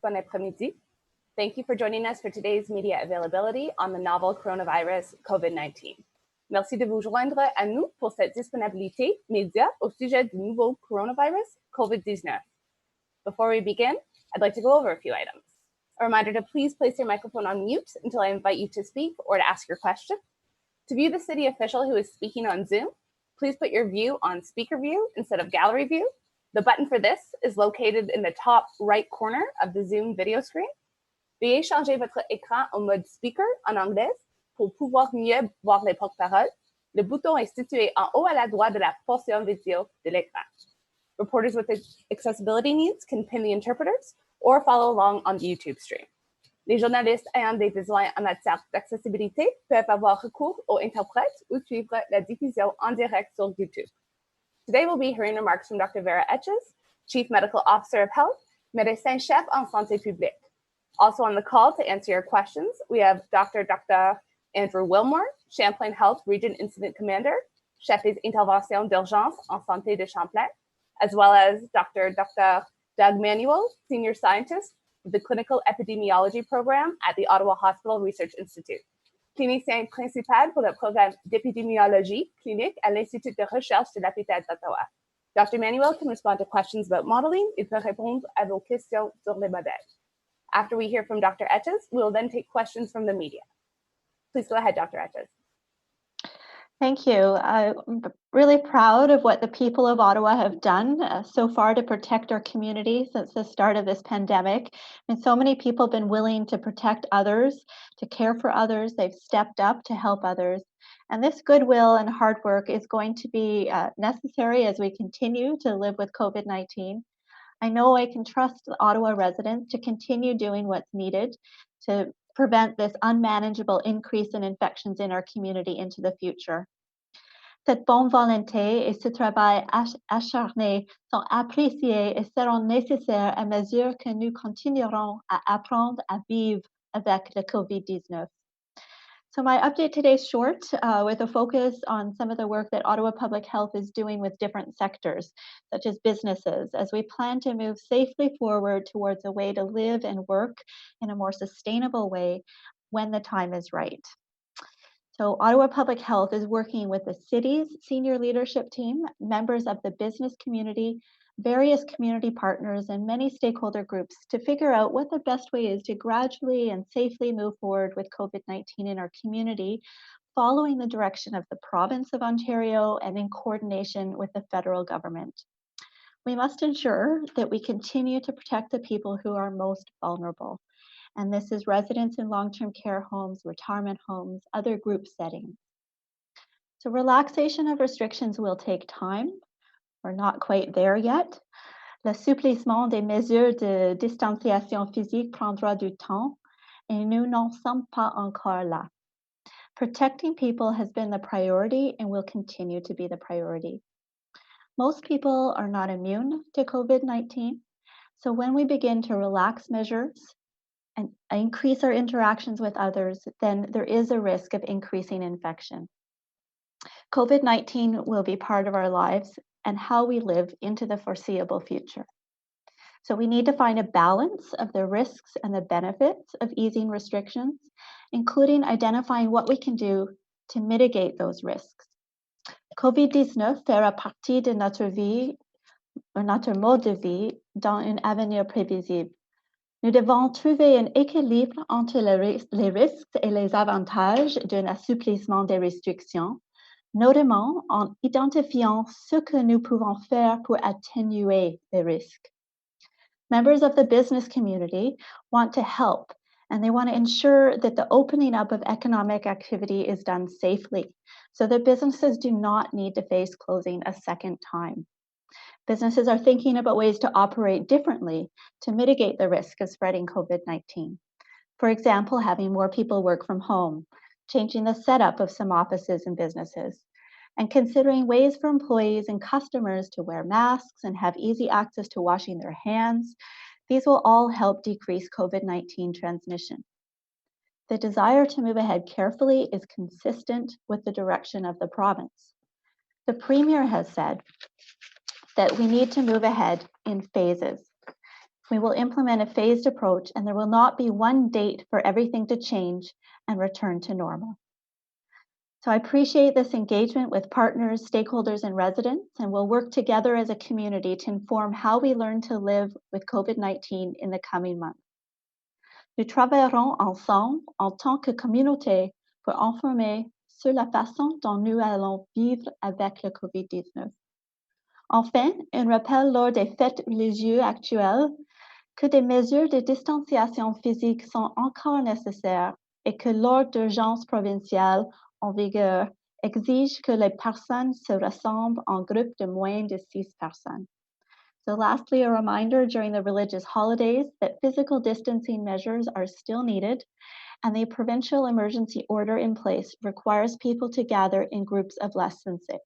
bon après-midi. Thank you for joining us for today's media availability on the novel coronavirus COVID-19. Merci de vous joindre à nous pour cette disponibilité média au sujet du nouveau coronavirus COVID-19. Before we begin, I'd like to go over a few items. A reminder to please place your microphone on mute until I invite you to speak or to ask your question. To view the city official who is speaking on Zoom, please put your view on speaker view instead of gallery view. The button for this is located in the top right corner of the Zoom video screen. Veuillez changer votre écran en mode speaker en anglais pour pouvoir mieux voir les porte-paroles. Le bouton est situé en haut à la droite de la portion vidéo de l'écran. Reporters with accessibility needs can pin the interpreters or follow along on the YouTube stream. Les journalistes ayant des besoins en matière d'accessibilité peuvent avoir recours aux interprètes ou suivre la diffusion en direct sur YouTube. Today we'll be hearing remarks from Dr. Vera Etches, Chief Medical Officer of Health, médecin-chef en santé publique. Also on the call to answer your questions, we have Dr. Andrew Wilmore, Champlain Health Region Incident Commander, Chef des interventions d'urgence en santé de Champlain, as well as Dr. Doug Manuel, Senior Scientist of the Clinical Epidemiology Program at the Ottawa Hospital Research Institute. Clinicien principal pour le programme d'épidémiologie clinique à l'Institut de recherche de l'hôpital d'Ottawa. Dr. Manuel can respond to questions about modeling. Il peut répondre à vos questions sur les modèles. After we hear from Dr. Etches, we will then take questions from the media. Please go ahead, Dr. Etches. Thank you. I'm really proud of what the people of Ottawa have done so far to protect our community since the start of this pandemic. And so many people have been willing to protect others, to care for others. They've stepped up to help others. And this goodwill and hard work is going to be necessary as we continue to live with COVID-19. I know I can trust the Ottawa residents to continue doing what's needed to prevent this unmanageable increase in infections in our community into the future. Cette bonne volonté et ce travail acharné sont appréciés et seront nécessaires à mesure que nous continuerons à apprendre à vivre avec le COVID-19. So my update today is short with a focus on some of the work that Ottawa Public Health is doing with different sectors, such as businesses, as we plan to move safely forward towards a way to live and work in a more sustainable way when the time is right. So Ottawa Public Health is working with the city's senior leadership team, members of the business community, various community partners, and many stakeholder groups to figure out what the best way is to gradually and safely move forward with COVID-19 in our community, following the direction of the province of Ontario and in coordination with the federal government. We must ensure that we continue to protect the people who are most vulnerable. And this is residents in long-term care homes, retirement homes, other group settings. So relaxation of restrictions will take time. We're not quite there yet. L'assouplissement des mesures de distanciation physique prendra du temps, et nous n'en sommes pas encore là. Protecting people has been the priority and will continue to be the priority. Most people are not immune to COVID-19, so when we begin to relax measures and increase our interactions with others, then there is a risk of increasing infection. COVID-19 will be part of our lives and how we live into the foreseeable future. So we need to find a balance of the risks and the benefits of easing restrictions, including identifying what we can do to mitigate those risks. COVID-19 fera partie de notre vie, notre mode de vie dans un avenir prévisible. Nous devons trouver un équilibre entre les risques et les avantages d'un assouplissement des restrictions, notamment en identifiant ce que nous pouvons faire pour atténuer les risques. Members of the business community want to help, and they want to ensure that the opening up of economic activity is done safely, so that businesses do not need to face closing a second time. Businesses are thinking about ways to operate differently to mitigate the risk of spreading COVID-19. For example, having more people work from home, changing the setup of some offices and businesses, and considering ways for employees and customers to wear masks and have easy access to washing their hands. These will all help decrease COVID-19 transmission. The desire to move ahead carefully is consistent with the direction of the province. The Premier has said that we need to move ahead in phases. We will implement a phased approach, and there will not be one date for everything to change and return to normal. So I appreciate this engagement with partners, stakeholders, and residents, and we'll work together as a community to inform how we learn to live with COVID-19 in the coming months. Nous travaillerons ensemble en tant que communauté pour informer sur la façon dont nous allons vivre avec le COVID-19. Enfin, un rappel lors des fêtes religieuses actuelles que des mesures de distanciation physique sont encore nécessaires et que l'ordre d'urgence provincial en vigueur exige que les personnes se rassemblent en groupe de moins de 6 personnes. So lastly, a reminder during the religious holidays that physical distancing measures are still needed, and the provincial emergency order in place requires people to gather in groups of less than 6.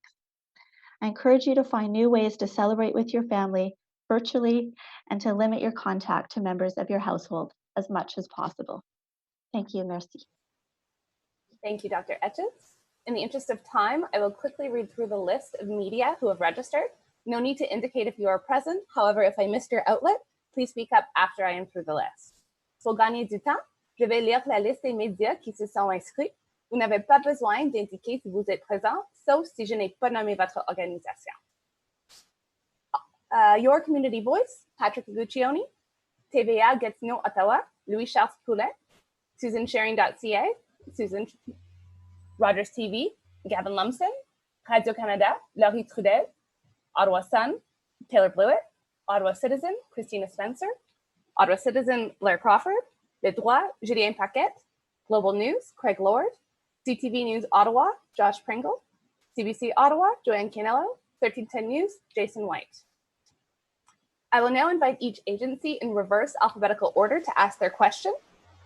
I encourage you to find new ways to celebrate with your family virtually and to limit your contact to members of your household as much as possible. Thank you, merci. Thank you, Dr. Etches. In the interest of time, I will quickly read through the list of media who have registered. No need to indicate if you are present. However, if I missed your outlet, please speak up after I am through the list. Pour gagner du temps, je vais lire la liste des médias qui se sont inscrits. Vous n'avez pas besoin d'indiquer si vous êtes présent, sauf si je n'ai pas nommé votre organisation. Your Community Voice, Patrick Guccione. TVA Gatineau, Ottawa, Louis-Charles Poulet. SusanSharing.ca, Susan Rogers TV, Gavin Lumsden. Radio-Canada, Laurie Trudel. Ottawa Sun, Taylor Blewett. Ottawa Citizen, Christina Spencer. Ottawa Citizen, Blair Crawford. Le Droit, Julien Paquette. Global News, Craig Lord. CTV News Ottawa, Josh Pringle. CBC Ottawa, Joanne Canello. 1310 News, Jason White. I will now invite each agency in reverse alphabetical order to ask their question.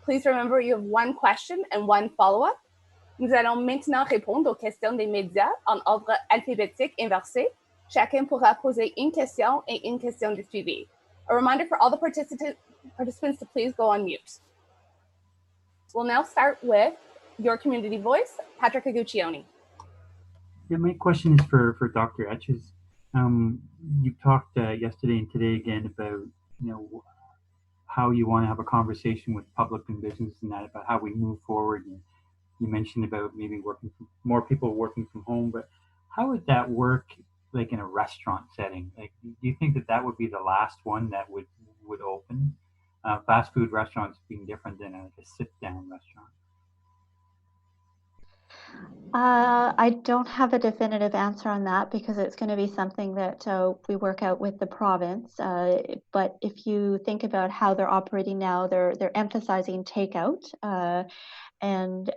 Please remember you have one question and one follow-up. Nous allons maintenant répondre aux questions des médias en ordre alphabétique inversé. Chacun pourra poser une question et une question de suivi. A reminder for all the participants to please go on mute. We'll now start with Your Community Voice, Patrick Guccione. Yeah, my question is for Dr. Etches. You talked yesterday and today again about how you want to have a conversation with public and business and that about how we move forward. And you mentioned about maybe more people working from home, but how would that work like in a restaurant setting? Like, do you think that would be the last one that would open? Fast food restaurants being different than a sit-down restaurant. I don't have a definitive answer on that because it's going to be something that we work out with the province. But if you think about how they're operating now, they're emphasizing takeout. And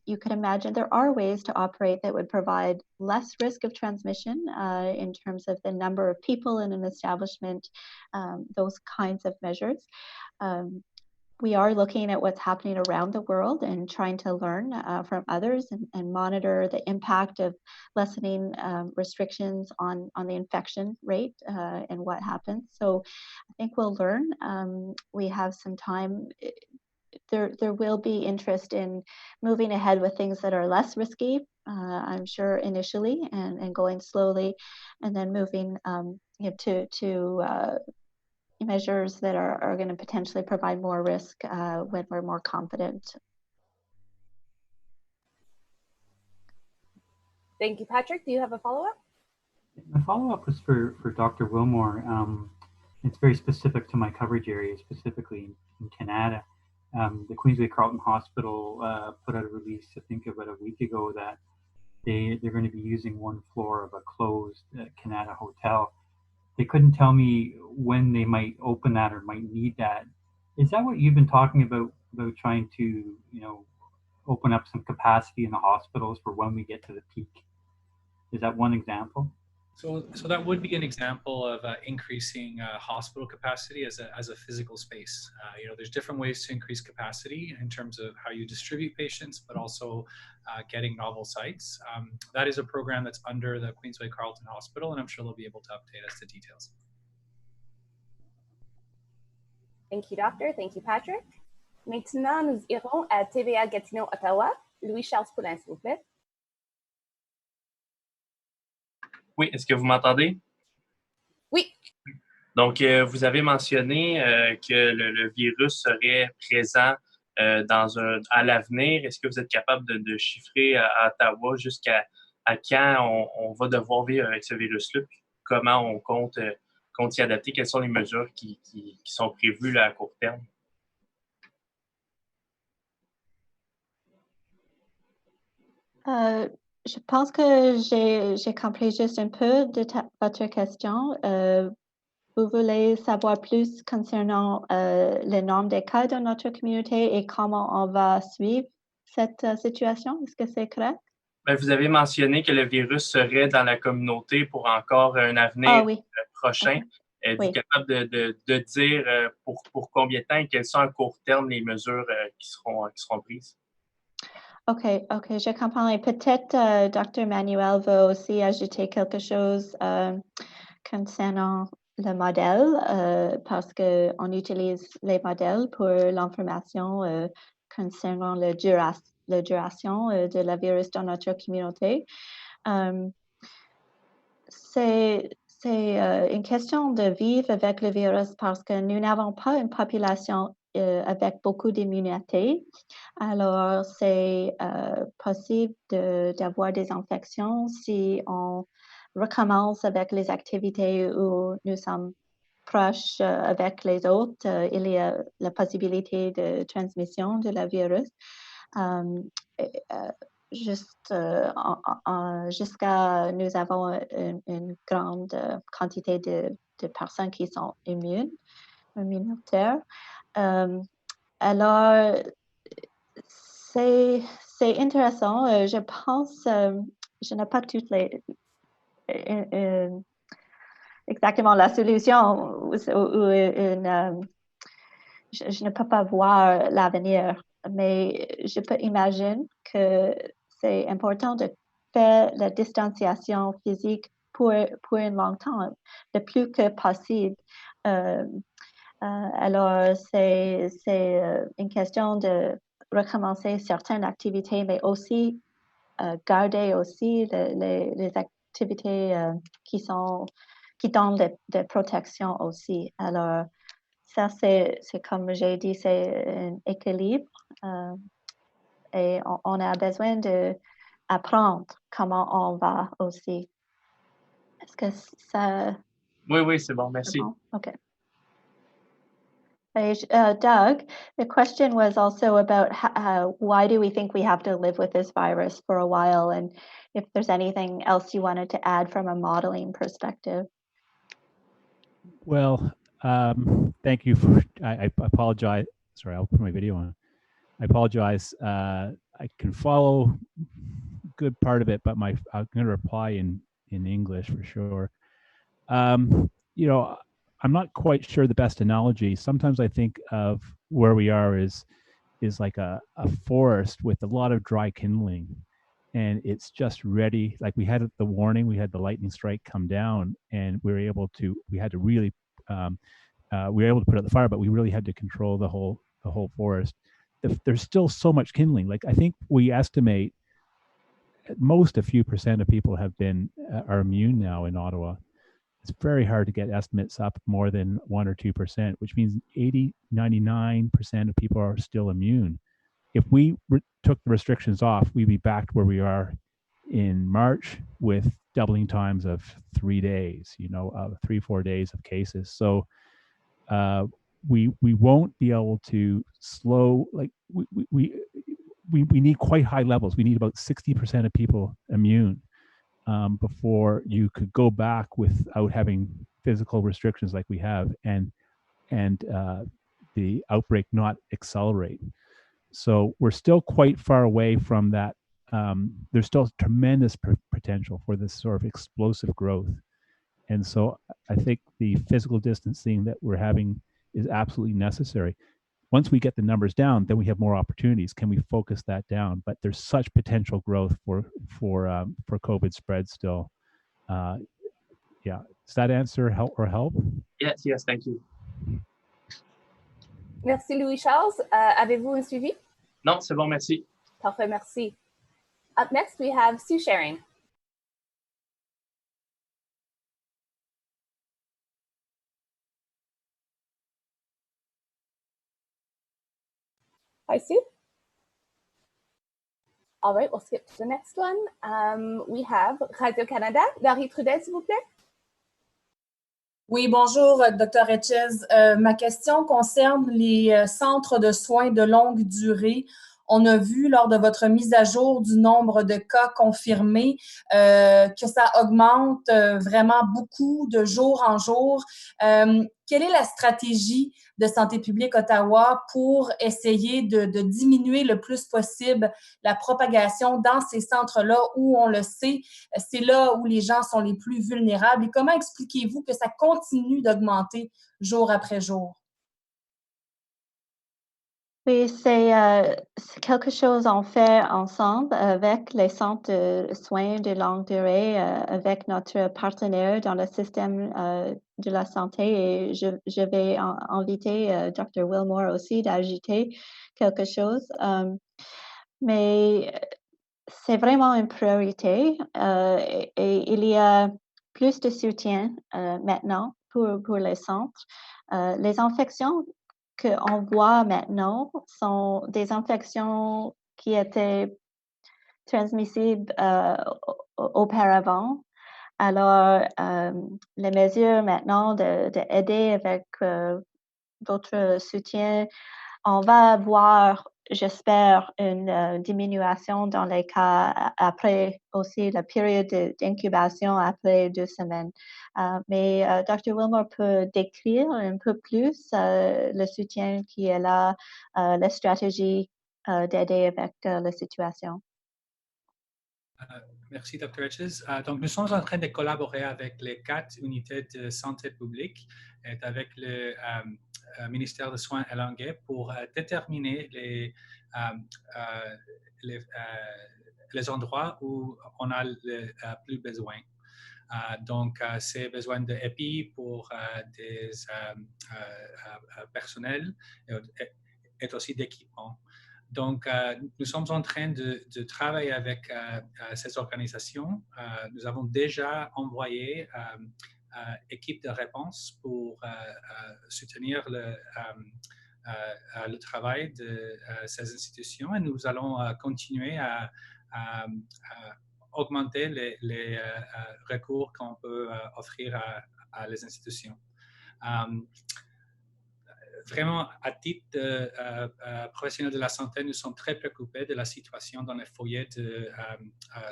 you can imagine there are ways to operate that would provide less risk of transmission in terms of the number of people in an establishment, those kinds of measures. We are looking at what's happening around the world and trying to learn from others and monitor the impact of lessening restrictions on the infection rate and what happens. So I think we'll learn. We have some time. There will be interest in moving ahead with things that are less risky, I'm sure initially, and going slowly, and then moving to measures that are going to potentially provide more risk when we're more confident. Thank you, Patrick. Do you have a follow-up? My follow-up was for Dr. Wilmore. It's very specific to my coverage area, specifically in Canada. The Queensway Carleton Hospital put out a release, I think about a week ago, that they're going to be using one floor of a closed Canada hotel. They couldn't tell me when they might open that or might need that. Is that what you've been talking about trying to, open up some capacity in the hospitals for when we get to the peak? Is that one example? So that would be an example of increasing hospital capacity as a physical space. There's different ways to increase capacity in terms of how you distribute patients, but also getting novel sites. That is a program that's under the Queensway Carleton Hospital, and I'm sure they'll be able to update us the details. Thank you, Doctor. Thank you, Patrick. Maintenant, nous irons à TVA Gatineau, Ottawa. Louis-Charles Poulin, s'il vous plaît. Oui, est-ce que vous m'entendez? Oui. Donc, vous avez mentionné que le virus serait présent à l'avenir. Est-ce que vous êtes capable de chiffrer à Ottawa jusqu'à quand on va devoir vivre avec ce virus-là? Puis comment on compte y adapter? Quelles sont les mesures qui sont prévues là, à court terme? Je pense que j'ai compris juste un peu de votre question. Vous voulez savoir plus concernant le nombre des cas dans notre communauté et comment on va suivre cette situation? Est-ce que c'est correct? Ben, vous avez mentionné que le virus serait dans la communauté pour encore un avenir oui. prochain. Okay. Êtes-vous capable de dire pour combien de temps et quelles sont à court terme les mesures qui seront prises? OK, je comprends. Et peut-être Dr. Manuel veut aussi ajouter quelque chose concernant le modèle, parce qu'on utilise les modèles pour l'information concernant la duration de la virus dans notre communauté. C'est une question de vivre avec le virus parce que nous n'avons pas une population avec beaucoup d'immunité. Alors, c'est possible d'avoir des infections si on recommence avec les activités où nous sommes proches avec les autres. Il y a la possibilité de transmission de la virus. Jusqu'à nous avons une grande quantité de personnes qui sont immunitaires. Alors, c'est intéressant. Je pense, je n'ai pas toutes les exactement la solution je ne peux pas voir l'avenir, mais je peux imaginer que c'est important de faire la distanciation physique pour un long temps, le plus que possible. Alors, c'est une question de recommencer certaines activités, mais aussi garder aussi les activités qui donnent des protections aussi. Alors, ça, c'est comme j'ai dit, c'est un équilibre et on a besoin d'apprendre comment on va aussi. Est-ce que ça... Oui, c'est bon, merci. Bon? Okay. Doug, the question was also about why do we think we have to live with this virus for a while, and if there's anything else you wanted to add from a modeling perspective. Well, thank you for, I apologize. Sorry, I'll put my video on. I apologize. I can follow a good part of it, but I'm going to reply in English for sure. You know, I'm not quite sure the best analogy. Sometimes I think of where we are is like a forest with a lot of dry kindling, and it's just ready. Like we had the warning, we had the lightning strike come down, and we had to really we were able to put out the fire, but we really had to control the whole forest. There's still so much kindling. Like I think we estimate at most a few percent of people are immune now in Ottawa. It's very hard to get estimates up more than 1 or 2%, which means 99% of people are still immune. If we took the restrictions off, we'd be back where we are in March with doubling times of 3 days, 3-4 days of cases. So we won't be able to slow, like we need quite high levels. We need about 60% of people immune before you could go back without having physical restrictions like we have, and the outbreak not accelerate. So we're still quite far away from that. There's still tremendous potential for this sort of explosive growth. And so I think the physical distancing that we're having is absolutely necessary. Once we get the numbers down, then we have more opportunities. Can we focus that down? But there's such potential growth for COVID spread still. Yeah, does that answer help? Yes, thank you. Merci Louis-Charles. Avez-vous un suivi? Non, c'est bon, merci. Parfait, merci. Up next, we have Sue Sharing. I see. All right, we'll skip to the next one. We have Radio-Canada. Laurie Trudel, s'il vous plaît. Oui, bonjour, Dr. Etches. Ma question concerne les centres de soins de longue durée. On a vu lors de votre mise à jour du nombre de cas confirmés que ça augmente vraiment beaucoup de jour en jour. Quelle est la stratégie de Santé publique Ottawa pour essayer de diminuer le plus possible la propagation dans ces centres-là où on le sait, c'est là où les gens sont les plus vulnérables? Et comment expliquez-vous que ça continue d'augmenter jour après jour? Oui, c'est quelque chose qu'on fait ensemble avec les centres de soins de longue durée, avec notre partenaire dans le système de la santé. Et je vais inviter Dr. Wilmore aussi d'ajouter quelque chose. Mais c'est vraiment une priorité et il y a plus de soutien maintenant pour les centres. Les infections qu'on voit maintenant sont des infections qui étaient transmissibles auparavant. Alors, les mesures maintenant d'aider avec votre soutien, on va voir, j'espère, une diminution dans les cas après aussi la période d'incubation après 2 semaines. Mais Dr. Wilmore peut décrire un peu plus le soutien qui est là, la stratégie d'aider avec la situation. Merci, Dr. Etches. Donc, nous sommes en train de collaborer avec les 4 unités de santé publique et avec le ministère des Soins et Langues pour déterminer les endroits où on a le plus besoin. Donc, c'est besoin d'EPI pour des personnels et aussi d'équipements. Donc, nous sommes en train de travailler avec ces organisations. Nous avons déjà envoyé équipe de réponse pour soutenir le travail de ces institutions et nous allons continuer à augmenter les recours qu'on peut offrir à les institutions. Vraiment, à titre de professionnel de la santé, nous sommes très préoccupés de la situation dans les foyers de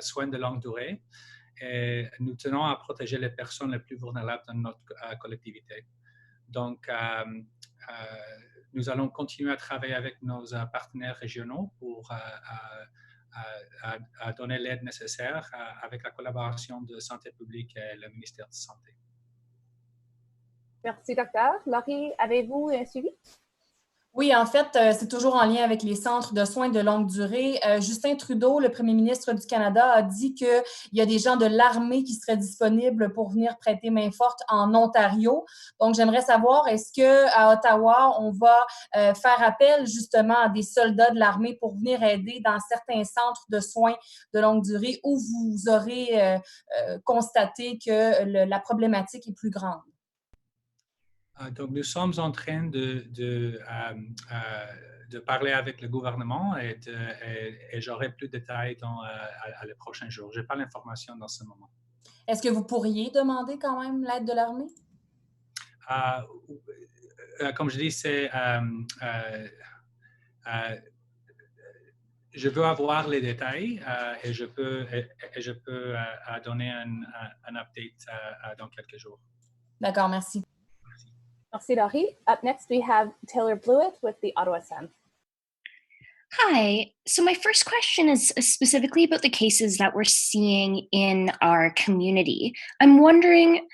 soins de longue durée et nous tenons à protéger les personnes les plus vulnérables dans notre collectivité. Donc, nous allons continuer à travailler avec nos partenaires régionaux pour donner l'aide nécessaire avec la collaboration de Santé publique et le ministère de la Santé. Merci, docteur. Laurie, avez-vous un suivi? Oui, en fait, c'est toujours en lien avec les centres de soins de longue durée. Justin Trudeau, le premier ministre du Canada, a dit qu'il y a des gens de l'armée qui seraient disponibles pour venir prêter main forte en Ontario. Donc, j'aimerais savoir, est-ce qu'à Ottawa, on va faire appel justement à des soldats de l'armée pour venir aider dans certains centres de soins de longue durée où vous aurez constaté que la problématique est plus grande? Donc, nous sommes en train de parler avec le gouvernement et j'aurai plus de détails à les prochains jours. Je n'ai pas l'information dans ce moment. Est-ce que vous pourriez demander quand même l'aide de l'armée? Comme je dis, je veux avoir les détails et je peux donner un update dans quelques jours. D'accord, merci. Merci, Laurie. Up next, we have Taylor Blewett with the Ottawa Sun. Hi. So my first question is specifically about the cases that we're seeing in our community. I'm wondering,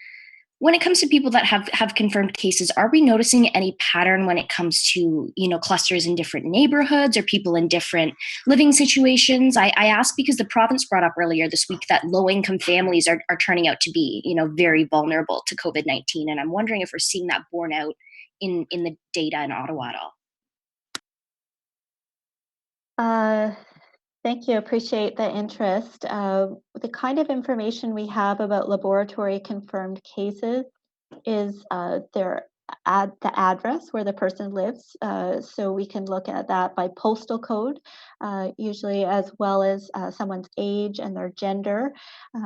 when it comes to people that have confirmed cases, are we noticing any pattern when it comes to, clusters in different neighborhoods or people in different living situations? I ask because the province brought up earlier this week that low-income families are turning out to be, very vulnerable to COVID-19. And I'm wondering if we're seeing that borne out in the data in Ottawa at all. Thank you. Appreciate the interest. The kind of information we have about laboratory confirmed cases is they're add the address where the person lives. So we can look at that by postal code, usually, as well as someone's age and their gender.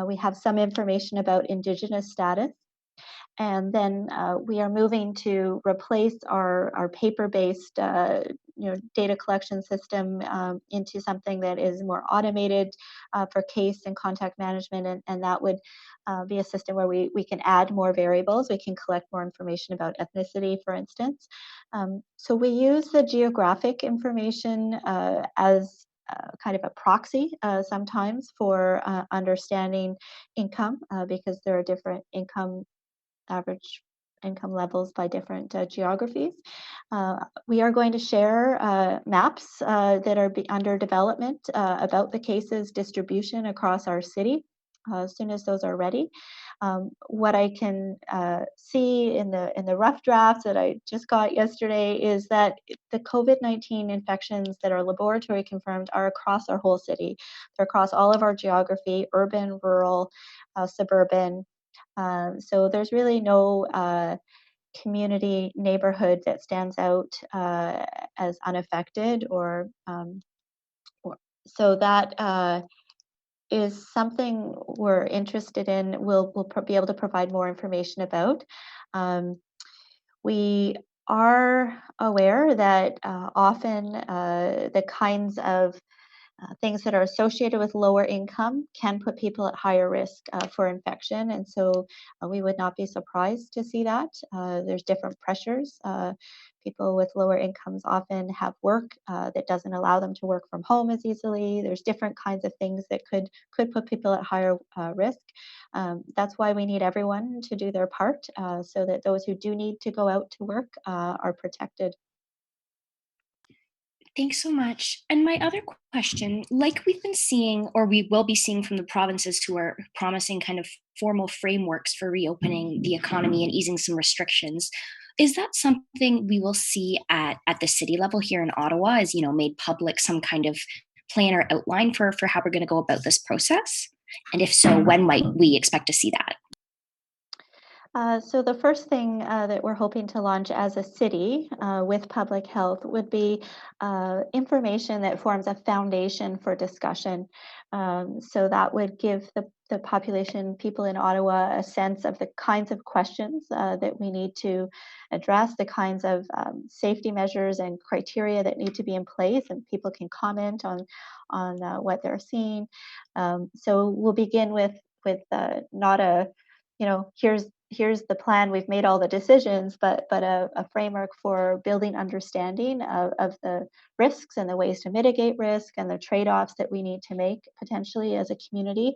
We have some information about Indigenous status. And then we are moving to replace our paper-based data collection system into something that is more automated for case and contact management, and that would be a system where we can add more variables. We can collect more information about ethnicity, for instance. So we use the geographic information as kind of a proxy sometimes for understanding income, because there are different average income levels by different geographies. We are going to share maps that are under development about the cases distribution across our city as soon as those are ready. What I can see in the rough drafts that I just got yesterday is that the COVID-19 infections that are laboratory confirmed are across our whole city. They're across all of our geography, urban, rural, suburban. So there's really no community neighborhood that stands out as unaffected, or so that is something we're interested in. We'll be able to provide more information about. We are aware that often the kinds of things that are associated with lower income can put people at higher risk for infection. And so we would not be surprised to see that. There's different pressures. People with lower incomes often have work that doesn't allow them to work from home as easily. There's different kinds of things that could put people at higher risk. That's why we need everyone to do their part so that those who do need to go out to work are protected. Thanks so much. And my other question, like we've been seeing, or we will be seeing from the provinces who are promising kind of formal frameworks for reopening the economy and easing some restrictions, is that something we will see at the city level here in Ottawa, as made public, some kind of plan or outline for how we're going to go about this process? And if so, when might we expect to see that? So the first thing that we're hoping to launch as a city with public health would be information that forms a foundation for discussion. So that would give the population, people in Ottawa, a sense of the kinds of questions that we need to address, the kinds of safety measures and criteria that need to be in place, and people can comment on what they're seeing. So we'll begin with not a, here's the plan, we've made all the decisions, but a framework for building understanding of the risks and the ways to mitigate risk and the trade-offs that we need to make potentially as a community.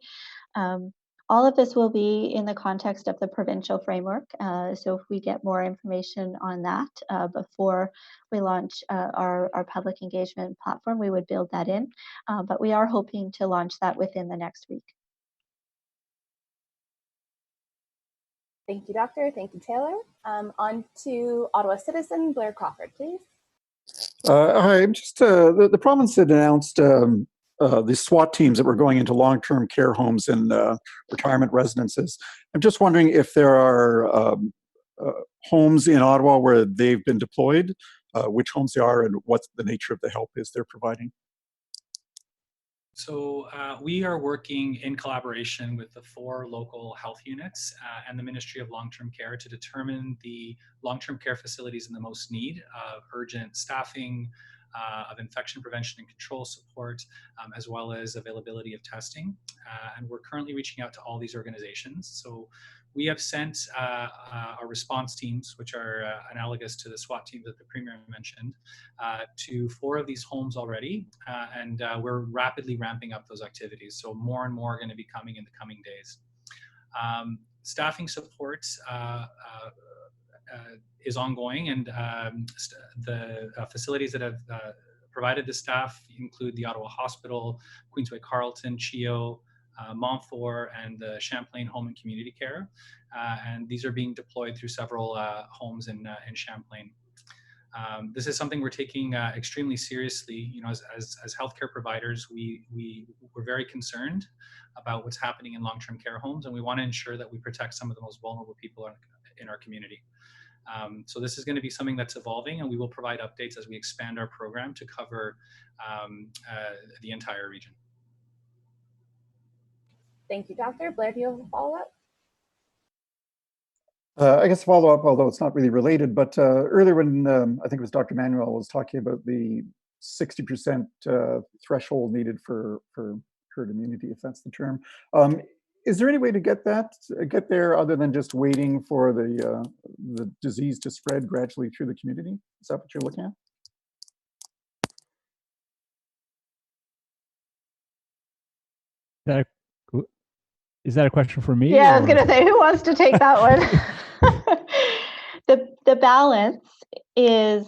All of this will be in the context of the provincial framework. So if we get more information on that before we launch our public engagement platform, we would build that in. But we are hoping to launch that within the next week. Thank you, Doctor. Thank you, Taylor. On to Ottawa citizen Blair Crawford, please. Hi, I'm just the province had announced the SWAT teams that were going into long-term care homes and retirement residences. I'm just wondering if there are homes in Ottawa where they've been deployed, which homes they are, and what the nature of the help is they're providing. So we are working in collaboration with the 4 local health units and the Ministry of Long-Term Care to determine the long-term care facilities in the most need of urgent staffing, of infection prevention and control support, as well as availability of testing. And we're currently reaching out to all these organizations. So we have sent our response teams, which are analogous to the SWAT teams that the Premier mentioned, to 4 of these homes already, and we're rapidly ramping up those activities. So more and more are going to be coming in the coming days. Staffing support is ongoing, and the facilities that have provided the staff include the Ottawa Hospital, Queensway Carleton, CHEO, Montfort, and the Champlain Home and Community Care, and these are being deployed through several homes in Champlain. This is something we're taking extremely seriously. As healthcare providers, we're very concerned about what's happening in long-term care homes, and we want to ensure that we protect some of the most vulnerable people in our community. So this is going to be something that's evolving, and we will provide updates as we expand our program to cover the entire region. Thank you, Doctor. Blair, do you have a follow-up? I guess follow up, although it's not really related, but earlier when I think it was Dr. Manuel was talking about the 60% threshold needed for herd immunity, if that's the term. Is there any way to get there other than just waiting for the disease to spread gradually through the community? Is that what you're looking at? Is that a question for me? Yeah, I was going to say, who wants to take that one? The balance is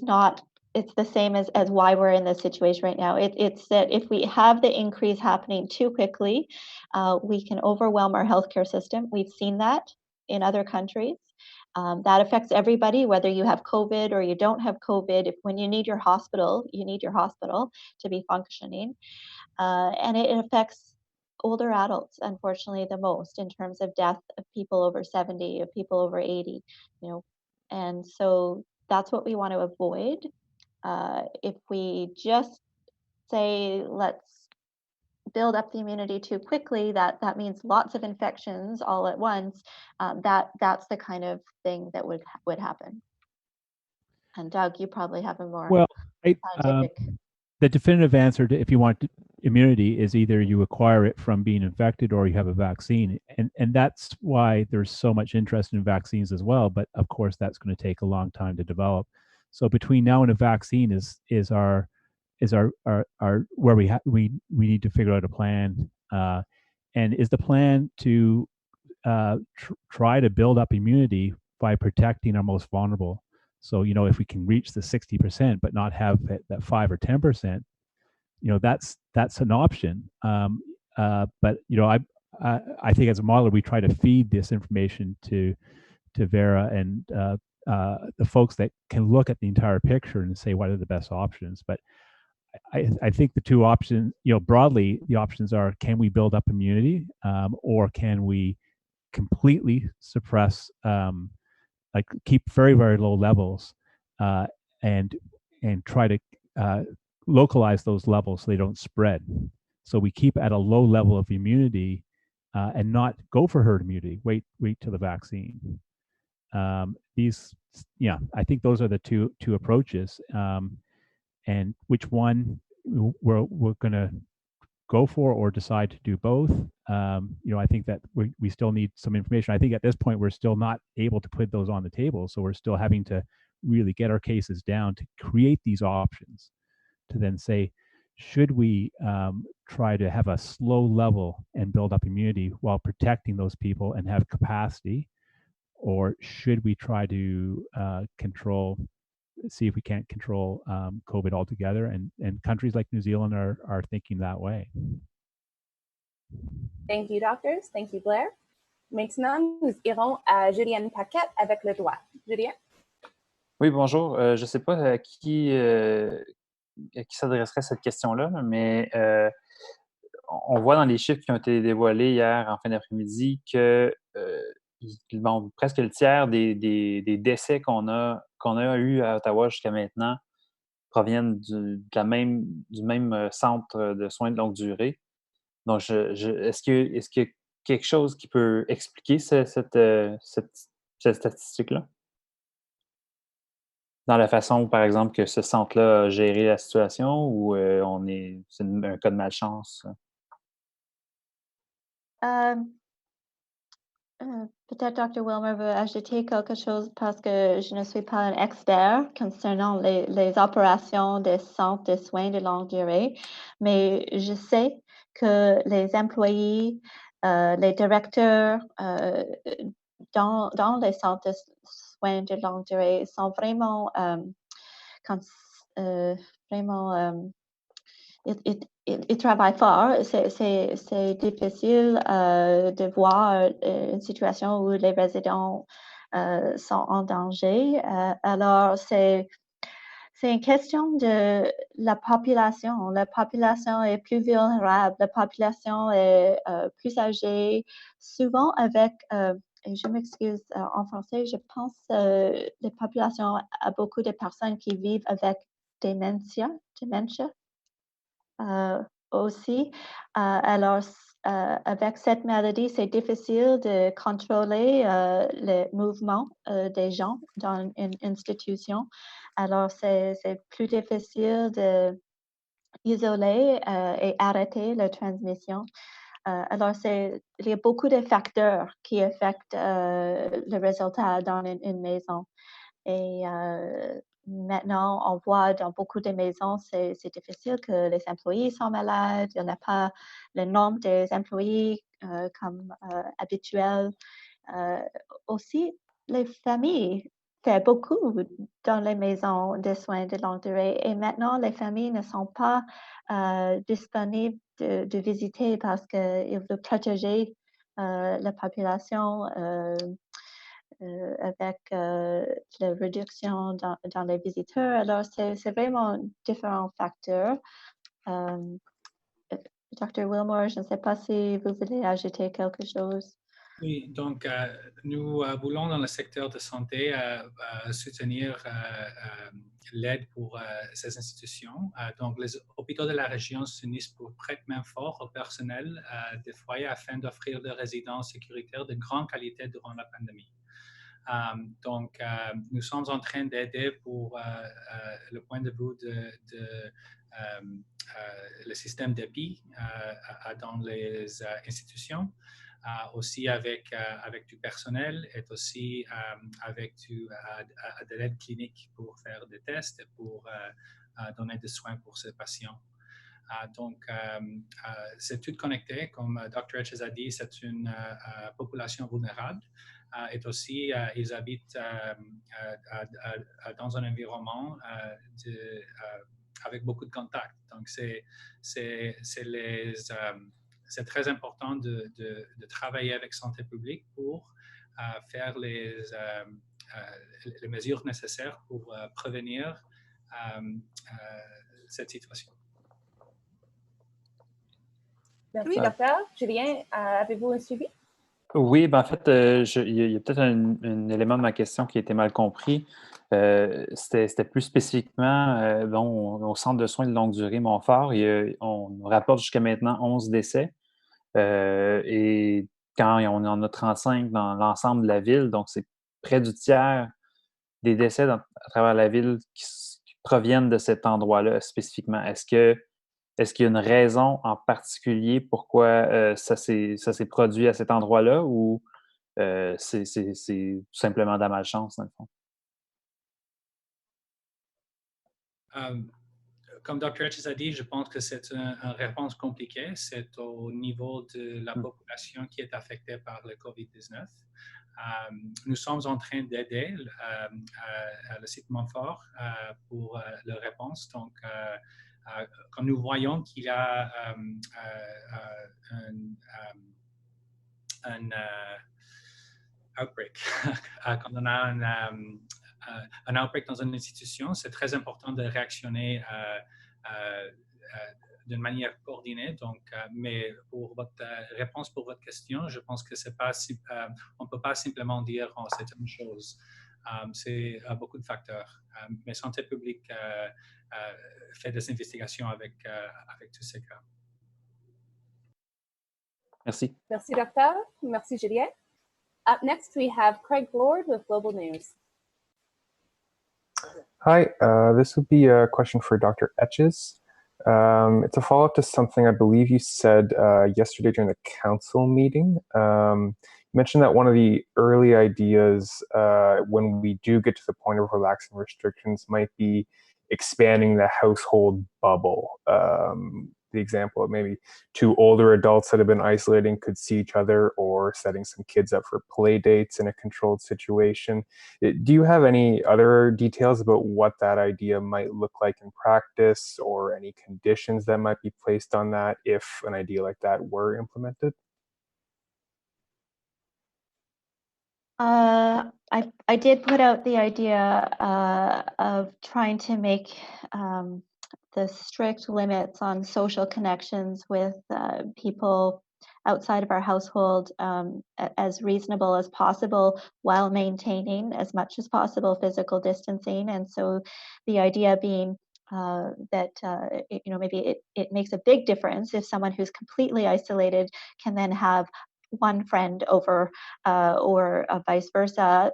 not, it's the same as why we're in this situation right now. It's that if we have the increase happening too quickly, we can overwhelm our healthcare system. We've seen that in other countries. That affects everybody, whether you have COVID or you don't have COVID. When you need your hospital, you need your hospital to be functioning. And it affects older adults, unfortunately, the most in terms of death of people over 70, of people over 80, you know. And so that's what we want to avoid. If we just say, let's build up the immunity too quickly, that means lots of infections all at once. That's the kind of thing that would happen. And Doug, you probably have a more scientific. The definitive answer to if you want immunity is either you acquire it from being infected or you have a vaccine, and that's why there's so much interest in vaccines as well. But of course, that's going to take a long time to develop. So between now and a vaccine is our where we need to figure out a plan. And is the plan to try to build up immunity by protecting our most vulnerable? So, you know, if we can reach the 60%, but not have that 5 or 10%, you know, that's an option. But, you know, I think as a modeler, we try to feed this information to Vera and the folks that can look at the entire picture and say what are the best options. But I think the two options, you know, broadly, the options are, can we build up immunity, or can we completely suppress, like keep very, very low levels, and try to localize those levels so they don't spread. So we keep at a low level of immunity, and not go for herd immunity. Wait till the vaccine. I think those are the two approaches. And which one we're going to go for or decide to do both. You know, I think that we still need some information. I think at this point, we're still not able to put those on the table. So we're still having to really get our cases down to create these options to then say, should we try to have a slow level and build up immunity while protecting those people and have capacity? Or should we try to see if we can't control COVID altogether? And countries like New Zealand are thinking that way. Thank you, doctors. Thank you, Blair. Maintenant, nous irons à Julienne Paquette avec le droit. Julien? Oui, bonjour. Je ne sais pas à qui s'adresserait cette question-là, mais on voit dans les chiffres qui ont été dévoilés hier en fin d'après-midi que presque le tiers des décès qu'on a eu à Ottawa jusqu'à maintenant proviennent du même centre de soins de longue durée. Donc, est-ce qu'il y a quelque chose qui peut expliquer cette statistique-là? Dans la façon, par exemple, que ce centre-là a géré la situation, ou c'est un cas de malchance? Peut-être Dr. Wilmer veut ajouter quelque chose parce que je ne suis pas un expert concernant les opérations des centres de soins de longue durée, mais je sais que les employés, les directeurs dans les centres de soins de longue durée sont vraiment, ils travaillent fort. C'est difficile de voir une situation où les résidents sont en danger. Alors, c'est une question de la population. La population est plus vulnérable, la population est plus âgée, souvent avec et je m'excuse en français, je pense les populations à beaucoup de personnes qui vivent avec dementia aussi. Alors, avec cette maladie, c'est difficile de contrôler le mouvement des gens dans une institution. Alors, c'est plus difficile de isoler et arrêter la transmission. Alors, il y a beaucoup de facteurs qui affectent le résultat dans une maison. Et maintenant, on voit dans beaucoup de maisons, c'est difficile que les employés sont malades. Il n'y a pas le nombre des employés comme habituel. Aussi, les familles font beaucoup dans les maisons de soins de longue durée. Et maintenant, les familles ne sont pas disponibles de visiter parce qu'ils veulent protéger la population avec la réduction dans les visiteurs. Alors, c'est vraiment différents facteurs. Dr. Wilmore, je ne sais pas si vous voulez ajouter quelque chose. Oui, donc nous voulons dans le secteur de santé soutenir l'aide pour ces institutions. Donc les hôpitaux de la région s'unissent pour prêter main forte au personnel des foyers afin d'offrir des résidences sécuritaires de grande qualité durant la pandémie. Donc nous sommes en train d'aider pour le point de vue de le système d'EPI dans les institutions. Aussi avec du personnel et aussi avec de l'aide clinique pour faire des tests et pour donner des soins pour ces patients. Donc, c'est tout connecté. Comme Dr. Etches a dit, c'est une population vulnérable. Et aussi, ils habitent dans un environnement avec beaucoup de contacts. Donc, c'est très important de travailler avec santé publique pour faire les mesures nécessaires pour prévenir cette situation. Merci, docteur. Julien, avez-vous un suivi? Oui, ben en fait, il y a peut-être un élément de ma question qui a été mal compris. C'était plus spécifiquement au centre de soins de longue durée Montfort. On rapporte jusqu'à maintenant 11 décès. Et quand on en a 35 dans l'ensemble de la ville, donc c'est près du tiers des décès à travers la ville qui proviennent de cet endroit-là spécifiquement. Est-ce qu'il y a une raison en particulier pourquoi ça s'est produit à cet endroit-là ou c'est tout simplement de la malchance, dans le fond? Comme Dr. Etches a dit, je pense que c'est une réponse compliquée. C'est au niveau de la population qui est affectée par le COVID-19. Nous sommes en train d'aider le site Montfort pour la réponse. Donc, quand nous voyons qu'il y a un outbreak, quand on a un outbreak dans une institution, c'est très important de réactionner d'une manière coordonnée. Donc, mais pour votre réponse pour votre question, je pense que c'est pas on ne peut pas simplement dire oh, c'est une chose. C'est beaucoup de facteurs. Mais Santé publique fait des investigations avec tous ces cas. Merci. Merci, docteur. Merci, Julien. Up next, we have Craig Lord with Global News. Hi, this would be a question for Dr. Etches. It's a follow-up to something I believe you said yesterday during the council meeting. You mentioned that one of the early ideas when we do get to the point of relaxing restrictions might be expanding the household bubble. The example of maybe two older adults that have been isolating could see each other, or setting some kids up for play dates in a controlled situation. Do you have any other details about what that idea might look like in practice, or any conditions that might be placed on that if an idea like that were implemented? I did put out the idea of trying to make the strict limits on social connections with people outside of our household as reasonable as possible while maintaining as much as possible physical distancing. And so the idea being that maybe it makes a big difference if someone who's completely isolated can then have one friend over or vice versa.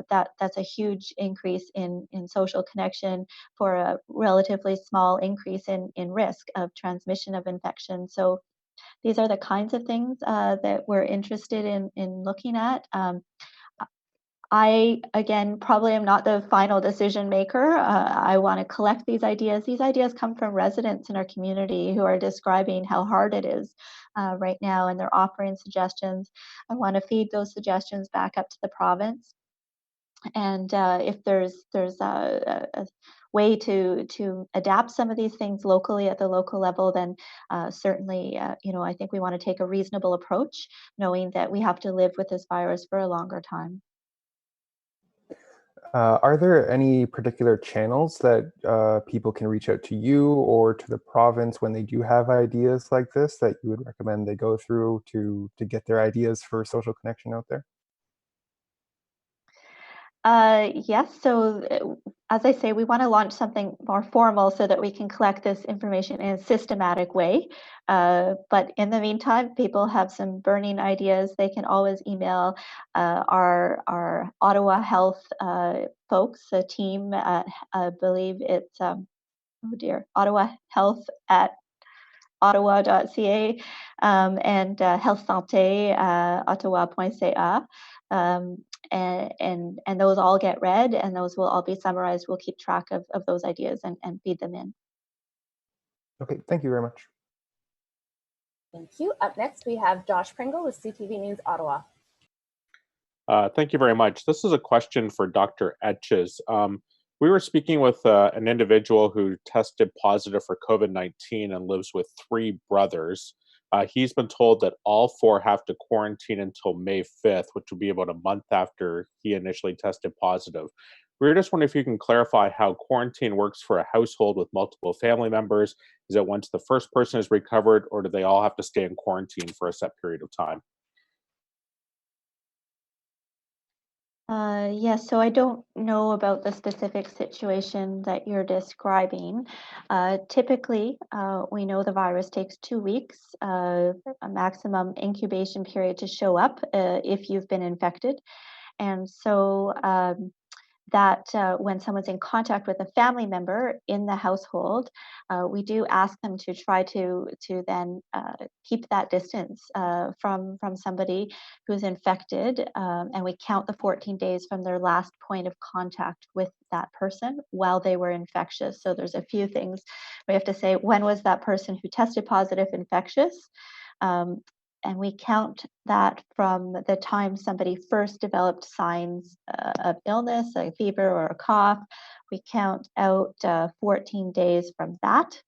That's a huge increase in social connection for a relatively small increase in risk of transmission of infection. So these are the kinds of things that we're interested in looking at. I, again, probably am not the final decision maker. I want to collect these ideas. These ideas come from residents in our community who are describing how hard it is right now, and they're offering suggestions. I want to feed those suggestions back up to the province. And if there's a way to adapt some of these things locally at the local level, then certainly, I think we want to take a reasonable approach, knowing that we have to live with this virus for a longer time. Are there any particular channels that people can reach out to you or to the province when they do have ideas like this that you would recommend they go through to get their ideas for social connection out there? Yes. So, as I say, we want to launch something more formal so that we can collect this information in a systematic way. But in the meantime, people have some burning ideas. They can always email our Ottawa Health folks, a team. I believe it's Ottawa Health at ottawa.ca and Health Santé ottawa.ca. And those all get read, and those will all be summarized. We'll keep track of those ideas and feed them in. Okay, thank you very much. Thank you. Up next, we have Josh Pringle with CTV News Ottawa. Thank you very much. This is a question for Dr. Etches. We were speaking with an individual who tested positive for COVID-19 and lives with 3 brothers. He's been told that all 4 have to quarantine until May 5th, which would be about a month after he initially tested positive. We were just wondering if you can clarify how quarantine works for a household with multiple family members. Is it once the first person is recovered, or do they all have to stay in quarantine for a set period of time? Yes, so I don't know about the specific situation that you're describing. Typically, we know the virus takes 2 weeks, a maximum incubation period to show up if you've been infected. And so that when someone's in contact with a family member in the household, we do ask them to try to then keep that distance from somebody who's infected, and we count the 14 days from their last point of contact with that person while they were infectious. So there's a few things we have to say. When was that person who tested positive infectious? And we count that from the time somebody first developed signs of illness, a fever or a cough. We count out 14 days from that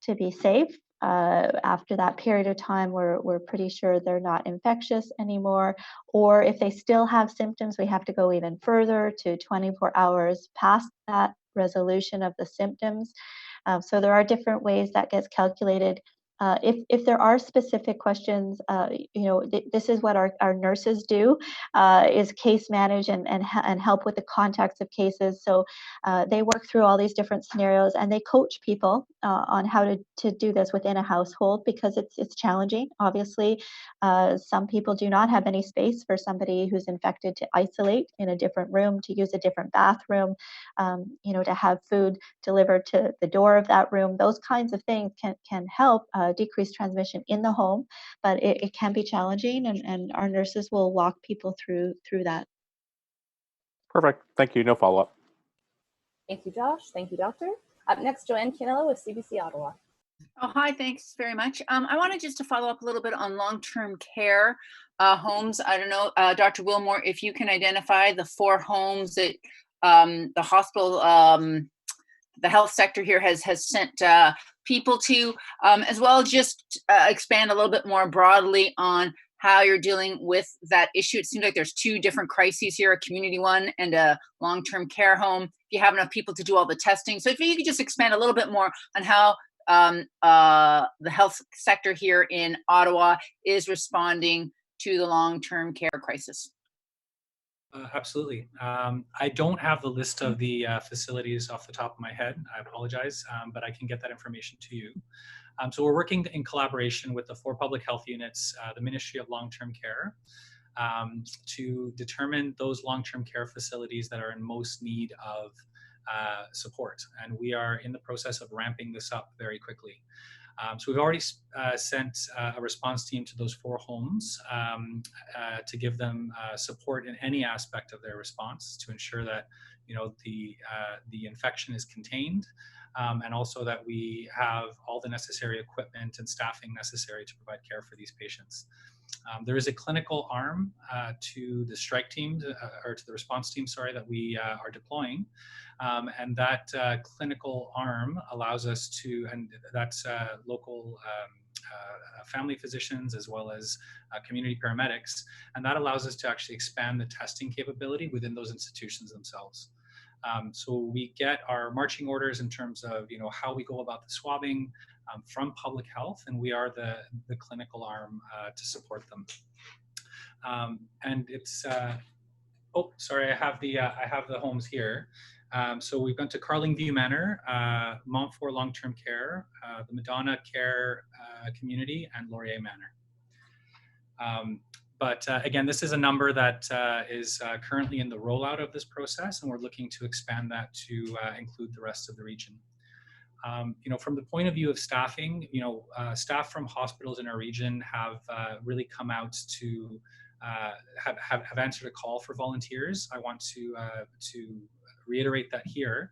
to be safe. After that period of time, we're pretty sure they're not infectious anymore. Or if they still have symptoms, we have to go even further to 24 hours past that resolution of the symptoms. So there are different ways that gets calculated. If there are specific questions, this is what our nurses do, is case manage and help with the context of cases. So they work through all these different scenarios, and they coach people on how to do this within a household, because it's challenging. Obviously, some people do not have any space for somebody who's infected to isolate in a different room, to use a different bathroom, to have food delivered to the door of that room. Those kinds of things can help decrease transmission in the home, but it can be challenging, and our nurses will walk people through that. Perfect. Thank you. No follow-up. Thank you, Josh. Thank you, Doctor. Up next, Joanne Canella with CBC Ottawa. Oh, hi, thanks very much. I wanted just to follow up a little bit on long-term care homes. I don't know, Dr. Wilmore, if you can identify the 4 homes that the hospital, the health sector here has sent people to, as well as just expand a little bit more broadly on how you're dealing with that issue. It seems like there's 2 different crises here, a community one and a long-term care home. If you have enough people to do all the testing. So if you could just expand a little bit more on how the health sector here in Ottawa is responding to the long-term care crisis? Absolutely. I don't have the list of the facilities off the top of my head. I apologize, but I can get that information to you. So we're working in collaboration with the 4 public health units, the Ministry of Long-Term Care, to determine those long-term care facilities that are in most need of support. And we are in the process of ramping this up very quickly. So we've already sent a response team to those 4 homes to give them support in any aspect of their response to ensure that the infection is contained, and also that we have all the necessary equipment and staffing necessary to provide care for these patients. There is a clinical arm to the strike team, or to the response team, sorry, that we are deploying. And that clinical arm allows us to, and that's local family physicians as well as community paramedics, and that allows us to actually expand the testing capability within those institutions themselves. So we get our marching orders in terms of how we go about the swabbing from public health, and we are the clinical arm to support them. And it's oh, sorry, I have the homes here. So we've gone to Carlingview Manor, Montfort Long-Term Care, the Madonna Care Community, and Laurier Manor. But again, this is a number that is currently in the rollout of this process, and we're looking to expand that to include the rest of the region. From the point of view of staffing, staff from hospitals in our region have really come out to have answered a call for volunteers. I want to reiterate that here.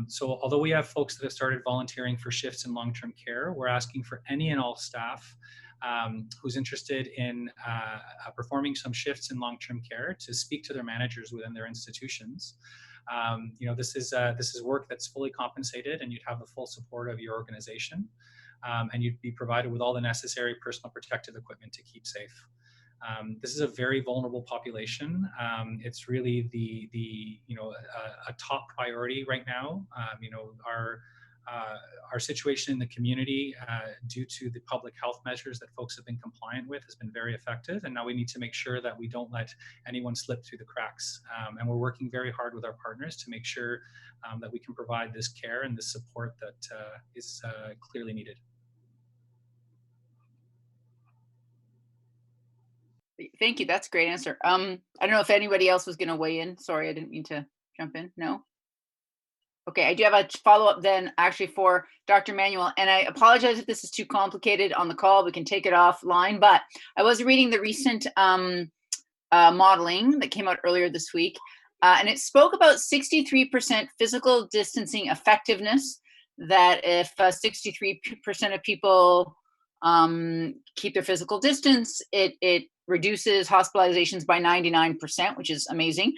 So although we have folks that have started volunteering for shifts in long-term care, we're asking for any and all staff who's interested in performing some shifts in long-term care to speak to their managers within their institutions. This is work that's fully compensated, and you'd have the full support of your organization, and you'd be provided with all the necessary personal protective equipment to keep safe. This is a very vulnerable population. It's really a top priority right now. Our situation in the community, due to the public health measures that folks have been compliant with, has been very effective. And now we need to make sure that we don't let anyone slip through the cracks. And we're working very hard with our partners to make sure that we can provide this care and this support that is clearly needed. Thank you. That's a great answer. I don't know if anybody else was going to weigh in. Sorry, I didn't mean to jump in. No? Okay, I do have a follow-up then actually for Dr. Manuel, and I apologize if this is too complicated on the call. We can take it offline, but I was reading the recent modeling that came out earlier this week, and it spoke about 63% physical distancing effectiveness, that if 63% of people keep their physical distance, it reduces hospitalizations by 99%, which is amazing.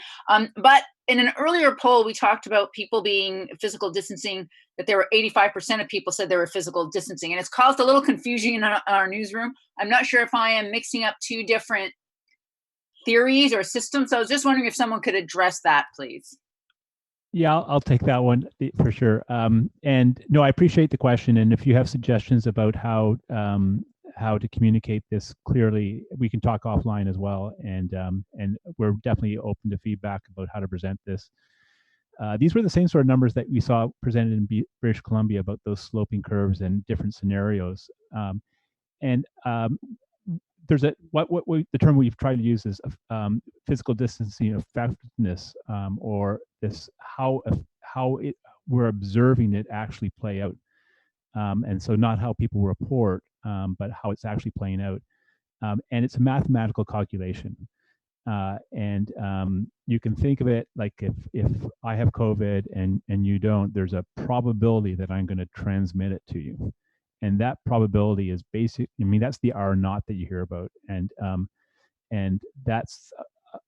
But in an earlier poll, we talked about people being physical distancing, that there were 85% of people said they were physical distancing. And it's caused a little confusion in our newsroom. I'm not sure if I am mixing up 2 different theories or systems. So I was just wondering if someone could address that, please. Yeah, I'll take that one for sure. And no, I appreciate the question. And if you have suggestions about how to communicate this clearly, we can talk offline as well. And we're definitely open to feedback about how to present this. These were the same sort of numbers that we saw presented in British Columbia about those sloping curves and different scenarios. There's the term we've tried to use is physical distancing effectiveness, or this how we're observing it actually play out, and so not how people report, but how it's actually playing out, and it's a mathematical calculation, and you can think of it like if I have COVID and you don't, there's a probability that I'm going to transmit it to you. And that probability is basic. I mean, that's the R naught that you hear about, and that's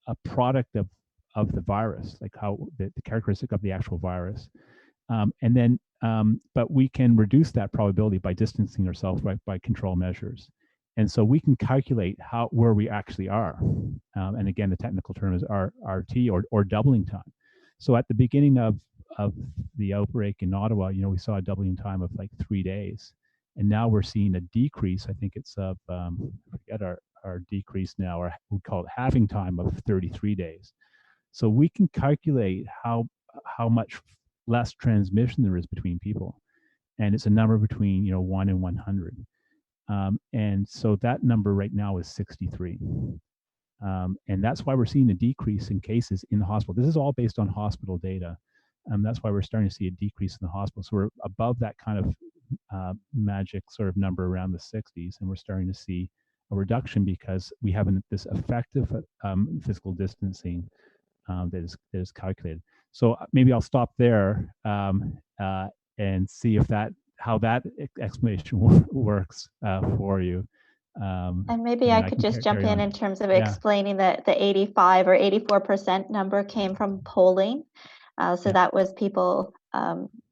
a product of the virus, like how the characteristic of the actual virus. And then, but we can reduce that probability by distancing ourselves by control measures, and so we can calculate where we actually are. And again, the technical term is RT or doubling time. So at the beginning of the outbreak in Ottawa, we saw a doubling time of like 3 days, and now we're seeing a decrease. I think it's of I forget our decrease now, or we call it halving time of 33 days. So we can calculate how much less transmission there is between people, and it's a number between 1 and 100. And so that number right now is 63. And that's why we're seeing a decrease in cases in the hospital. This is all based on hospital data. That's why we're starting to see a decrease in the hospital. So we're above that kind of magic sort of number around the 60s, and we're starting to see a reduction because we have this effective physical distancing that is calculated. So maybe I'll stop there and see if how that explanation works for you. And maybe I could just jump in terms of explaining that the 85 or 84% number came from polling. So that was people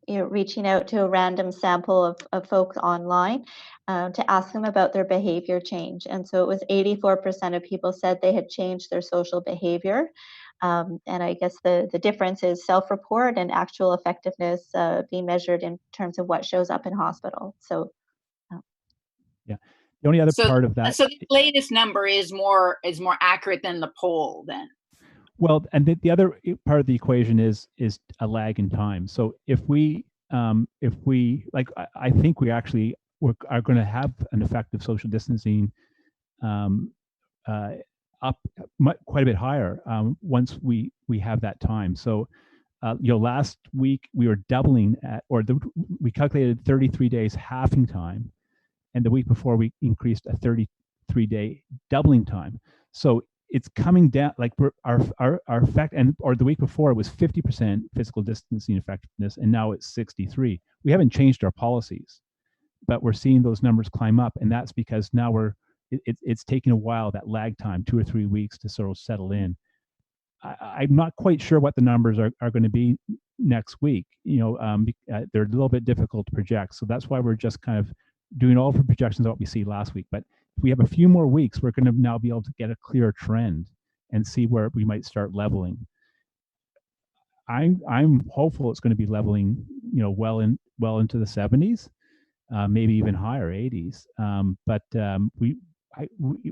reaching out to a random sample of folks online to ask them about their behavior change. And so it was 84% of people said they had changed their social behavior. And I guess the difference is self-report and actual effectiveness being measured in terms of what shows up in hospital. So, yeah. The only other part of that. So the latest number is more accurate than the poll, then. Well, and the other part of the equation is a lag in time. So if we like, I think we actually are going to have an effective social distancing up quite a bit higher once we have that time. So last week we were doubling we calculated 33 days halving time, and the week before we increased a 33-day doubling time. So it's coming down, like our effect, or the week before it was 50% physical distancing effectiveness, and now it's 63. We haven't changed our policies, but we're seeing those numbers climb up, and that's because now it's taking a while, that lag time, 2 or 3 weeks to sort of settle in. I'm not quite sure what the numbers are going to be next week. They're a little bit difficult to project, so that's why we're just kind of doing all the projections of what we see last week. But if we have a few more weeks, we're going to now be able to get a clear trend and see where we might start leveling. I'm hopeful it's going to be leveling, well into the 70s, maybe even higher, 80s. But we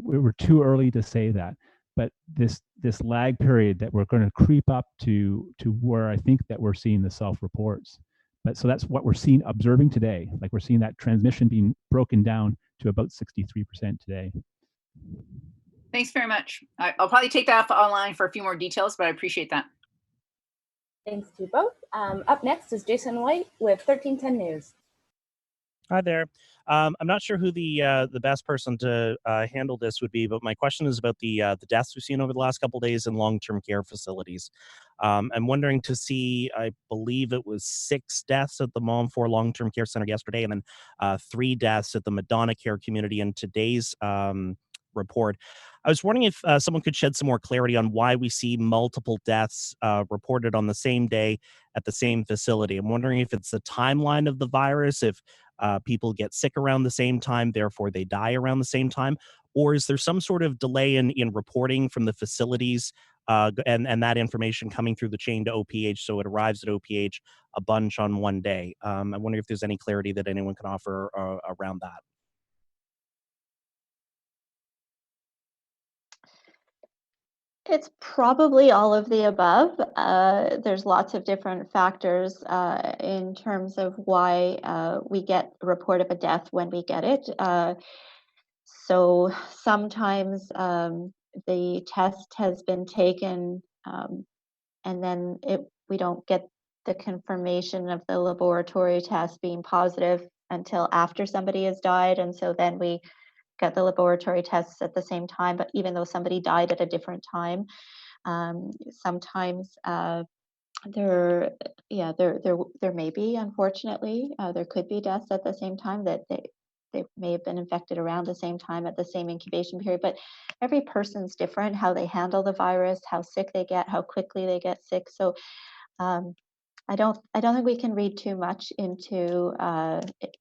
were too early to say that. But this lag period that we're going to creep up to where I think that we're seeing the self-reports. But so that's what we're observing today. Like, we're seeing that transmission being broken down to about 63% today. Thanks very much. I'll probably take that online for a few more details, but I appreciate that. Thanks to both. Up next is Jason White with 1310 News. Hi there. I'm not sure who the best person to handle this would be, but my question is about the deaths we've seen over the last couple of days in long-term care facilities. I'm wondering to see, I believe it was 6 deaths at the Montfort Long-Term Care Center yesterday, and then 3 deaths at the Madonna Care Community in today's report. I was wondering if someone could shed some more clarity on why we see multiple deaths reported on the same day at the same facility. I'm wondering if it's the timeline of the virus, if people get sick around the same time, therefore they die around the same time, or is there some sort of delay in reporting from the facilities and that information coming through the chain to OPH, so it arrives at OPH a bunch on one day? I wonder if there's any clarity that anyone can offer around that. It's probably all of the above. There's lots of different factors in terms of why we get a report of a death when we get it. So sometimes the test has been taken and then we don't get the confirmation of the laboratory test being positive until after somebody has died. And so then we get the laboratory tests at the same time, but even though somebody died at a different time, sometimes there may be, unfortunately, there could be deaths at the same time that they may have been infected around the same time at the same incubation period. But every person's different, how they handle the virus, how sick they get, how quickly they get sick. So I don't think we can read too much into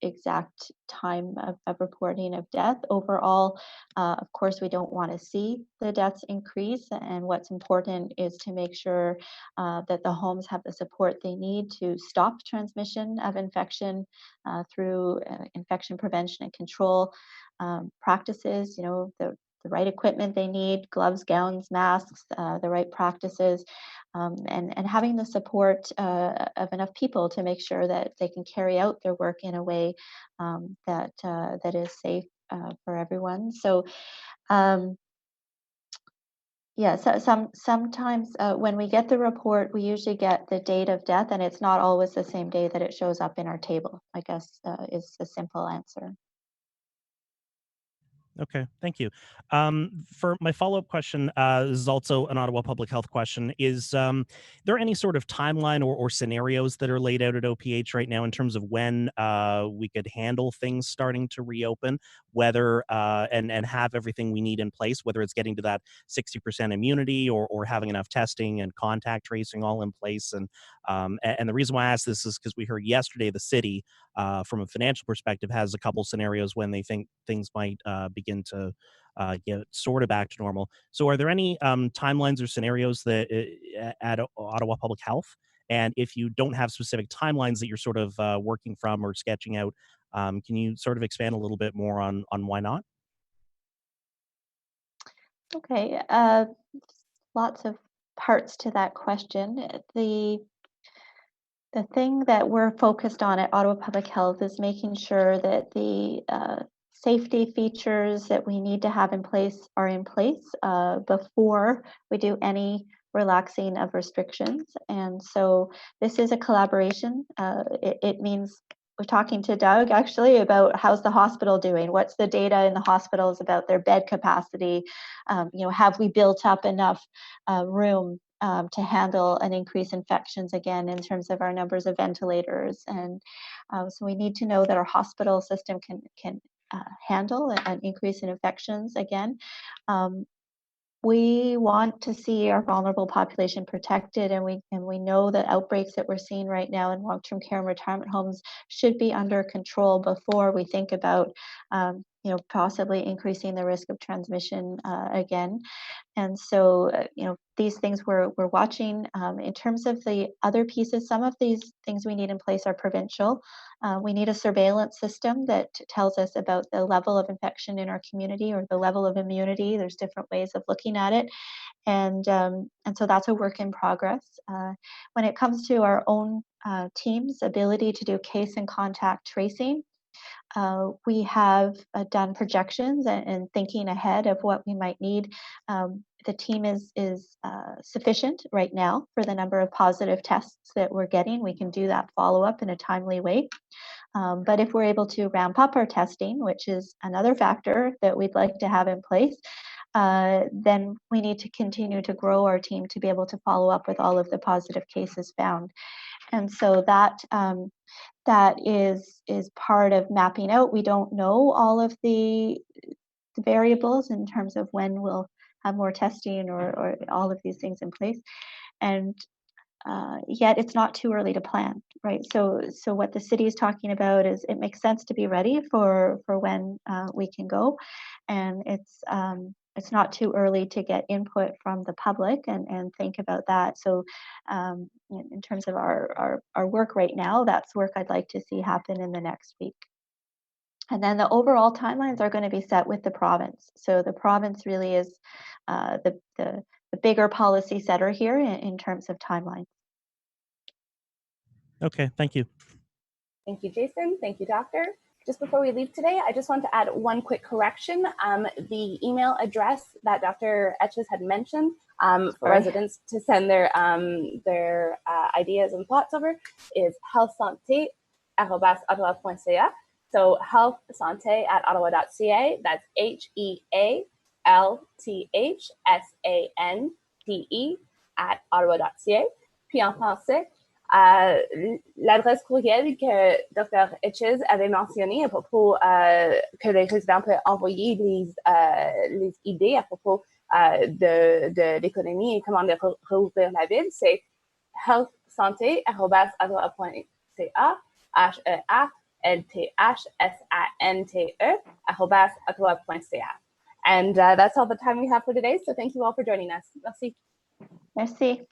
exact time of reporting of death. Overall, of course, we don't want to see the deaths increase, and what's important is to make sure that the homes have the support they need to stop transmission of infection through infection prevention and control practices, the right equipment they need, gloves, gowns, masks, the right practices, and having the support of enough people to make sure that they can carry out their work in a way that is safe for everyone. So, yeah, so sometimes when we get the report, we usually get the date of death, and it's not always the same day that it shows up in our table, I guess is a simple answer. Okay, thank you. For my follow-up question, this is also an Ottawa Public Health question. Is there any sort of timeline or scenarios that are laid out at OPH right now in terms of when we could handle things starting to reopen, whether and have everything we need in place, whether it's getting to that 60% immunity or having enough testing and contact tracing all in place? And the reason why I asked this is because we heard yesterday the city, from a financial perspective, has a couple scenarios when they think things might begin to get sort of back to normal. So are there any timelines or scenarios that at Ottawa Public Health? And if you don't have specific timelines that you're sort of working from or sketching out, can you sort of expand a little bit more on why not? Okay, lots of parts to that question. The thing that we're focused on at Ottawa Public Health is making sure that the safety features that we need to have in place are in place before we do any relaxing of restrictions. And so this is a collaboration. It means we're talking to Doug actually about how's the hospital doing? What's the data in the hospitals about their bed capacity? Have we built up enough room to handle an increase in infections again in terms of our numbers of ventilators? And so we need to know that our hospital system can handle an increase in infections again. We want to see our vulnerable population protected, and we know that outbreaks that we're seeing right now in long-term care and retirement homes should be under control before we think about possibly increasing the risk of transmission again. And so, these things we're watching. In terms of the other pieces, some of these things we need in place are provincial. We need a surveillance system that tells us about the level of infection in our community or the level of immunity. There's different ways of looking at it. And so that's a work in progress. When it comes to our own team's ability to do case and contact tracing, we have done projections and thinking ahead of what we might need. The team is sufficient right now for the number of positive tests that we're getting. We can do that follow-up in a timely way. But if we're able to ramp up our testing, which is another factor that we'd like to have in place, then we need to continue to grow our team to be able to follow up with all of the positive cases found. And so that is part of mapping out. We don't know all of the variables in terms of when we'll have more testing or all of these things in place. And yet it's not too early to plan, right? So what the city is talking about is it makes sense to be ready for when we can go, and it's not too early to get input from the public and think about that. So in terms of our work right now, that's work I'd like to see happen in the next week. And then the overall timelines are going to be set with the province. So the province really is the bigger policy setter here in terms of timelines. Okay, thank you. Thank you, Jason. Thank you, Doctor. Just before we leave today, I just want to add one quick correction. The email address that Dr. Etches had mentioned for residents to send their ideas and thoughts over is healthsante@ottawa.ca. So healthsante@ottawa.ca. That's HEALTHSANTE@ottawa.ca. Puis en français, l'adresse courriel que Dr. Etches avait mentionnée à propos que les résidents peuvent envoyer les idées à propos de l'économie et comment rouvrir la ville, c'est health healthsante@ottawa.ca, HEALTHSANTE@ottawa.ca. And that's all the time we have for today. So thank you all for joining us. Merci. Merci.